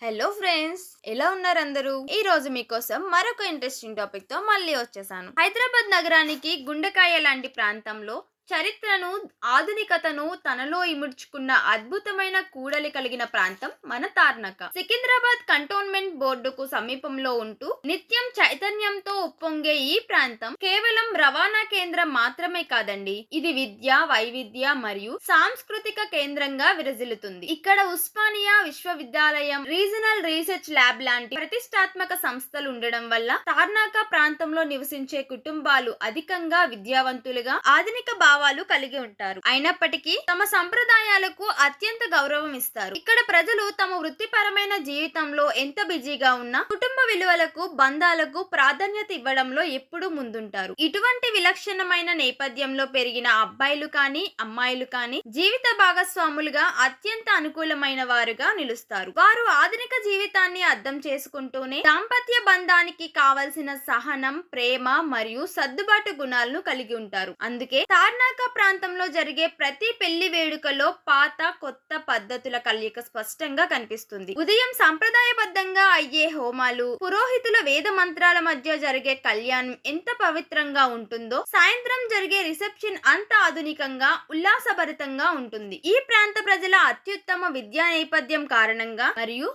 Hello friends, ఎలా ఉన్నారు అందరూ? ఈ రోజు మీకోసం మరొక ఇంట్రెస్టింగ్ టాపిక్ తో మళ్ళీ వచ్చేసాను. హైదరాబాద్ నగరానికి గుండెకాయ లాంటి ప్రాంతంలో చరిత్రను, ఆధునికతను తనలో ఇముడ్చుకున్న అద్భుతమైన కూడలి కలిగిన ప్రాంతం మన తార్నాక. సికింద్రాబాద్ కంటోన్మెంట్ బోర్డుకు సమీపంలో ఉంటూ నిత్యం చైతన్యంతో ఉప్పొంగే ఈ ప్రాంతం కేవలం రవాణా కేంద్రం మాత్రమే కాదండి. ఇది విద్య, వైవిధ్య మరియు సాంస్కృతిక కేంద్రంగా విరజిల్లుతుంది. ఇక్కడ ఉస్మానియా విశ్వవిద్యాలయం, రీజనల్ రీసెర్చ్ ల్యాబ్ లాంటి ప్రతిష్టాత్మక సంస్థలు ఉండడం వల్ల తార్నాక ప్రాంతంలో నివసించే కుటుంబాలు అధికంగా విద్యావంతులుగా, ఆధునిక భావాలు కలిగి ఉంటారు. అయినప్పటికీ తమ సంప్రదాయాలకు అత్యంత గౌరవం ఇస్తారు. ఇక్కడ ప్రజలు తమ వృత్తిపరమైన జీవితంలో ఎంత బిజీగా ఉన్నా కుటుంబ విలువలకు, బంధాలకు ప్రాధాన్యత ఇవ్వడంలో ఎప్పుడూ ముందుంటారు. ఇటువంటి విలక్షణమైన నేపథ్యంలో పెరిగిన అబ్బాయిలు కానీ, అమ్మాయిలు కానీ జీవిత భాగస్వాములుగా అత్యంత అనుకూలమైన వారుగా నిలుస్తారు. వారు ఆధునిక జీవితాన్ని అర్థం చేసుకుంటూనే దాంపత్య బంధానికి కావలసిన సహనం, ప్రేమ మరియు సర్దుబాటు గుణాలను కలిగి ఉంటారు. అందుకే తార్నాక ప్రాంతంలో జరిగే ప్రతి పెళ్లి వేడుకలో పాత, కొత్త పద్ధతుల కలయిక స్పష్టంగా కనిపిస్తుంది. ఉదయం సంప్రదాయబద్ధంగా అయ్యే హోమాలు, పురోహితుల వేద మంత్రాల మధ్య జరిగే కళ్యాణం ఎంత పవిత్రంగా ఉంటుందో, సాయంత్రం జరిగే రిసెప్షన్ అంత ఆధునికంగా, ఉల్లాసభరితంగా ఉంటుంది. ఈ ప్రాంత ప్రజల అత్యుత్తమ విద్యా నేపథ్యం కారణంగా మరియు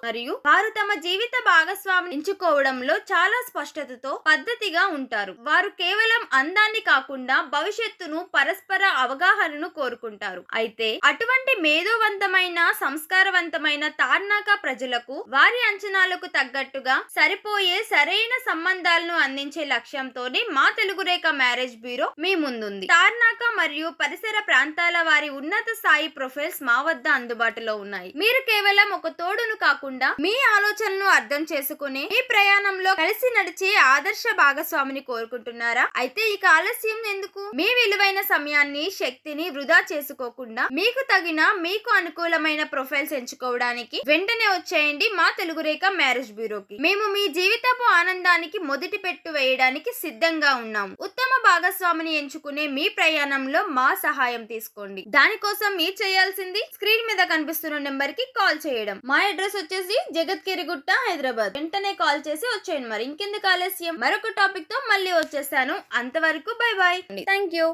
వారు తమ జీవిత భాగస్వామిని ఎంచుకోవడంలో చాలా స్పష్టతతో, పద్ధతిగా ఉంటారు. వారు కేవలం అందాన్ని కాకుండా భవిష్యత్తును, పరస్పర అవగాహనను కోరుకుంటారు. అయితే అటువంటి మేధోవంతమైన, సంస్కారవంతమైన తార్నాక ప్రజలకు వారి అంచనాలకు తగ్గట్టుగా సరిపోయే సరైన సంబంధాలను అందించే లక్ష్యంతోనే మా తెలుగు రేఖ మ్యారేజ్ బ్యూరో మీ ముందుంది. తార్నాక మరియు పరిసర ప్రాంతాల వారి ఉన్నత స్థాయి ప్రొఫైల్స్ మా వద్ద అందుబాటులో ఉన్నాయి. మీరు కేవలం ఒక తోడును కాకుండా మీ ఆలోచనలను అర్థం చేసుకునే మీ ప్రయాణంలో కలిసి నడిచే ఆదర్శ భాగస్వామిని కోరుకుంటున్నారా? అయితే ఇక ఆలస్యం ఎందుకు? మీ విలువైన సమయాన్ని, శక్తిని వృధా చేసుకోకుండా మీకు తగిన, మీకు అనుకూలమైన ప్రొఫైల్స్ ఎంచుకోవడానికి వెంటనే వచ్చేయండి మా తెలుగు రేఖ మ్యారేజ్ బ్యూరోకి. మేము మీ జీవితపు ఆనందానికి మొదటి పెట్టు వేయడానికి సిద్ధంగా ఉన్నాము. ఉత్తమ భాగస్వామిని ఎంచుకునే మీ ప్రయాణంలో మా సహాయం తీసుకోండి. దానికోసం మీరు చేయాల్సింది స్క్రీన్ మీద కనిపిస్తున్న నెంబర్ కి కాల్ చేయడం. మా అడ్రస్ వచ్చేసి జగత్గిరిగుట్ట, హైదరాబాద్. వెంటనే కాల్ చేసి వచ్చేయండి. మరి ఇంకెందుకు ఆలస్యం? మరొక టాపిక్ తో మళ్ళీ వచ్చేసాను. అంతవరకు బై బాయ్. Thank you.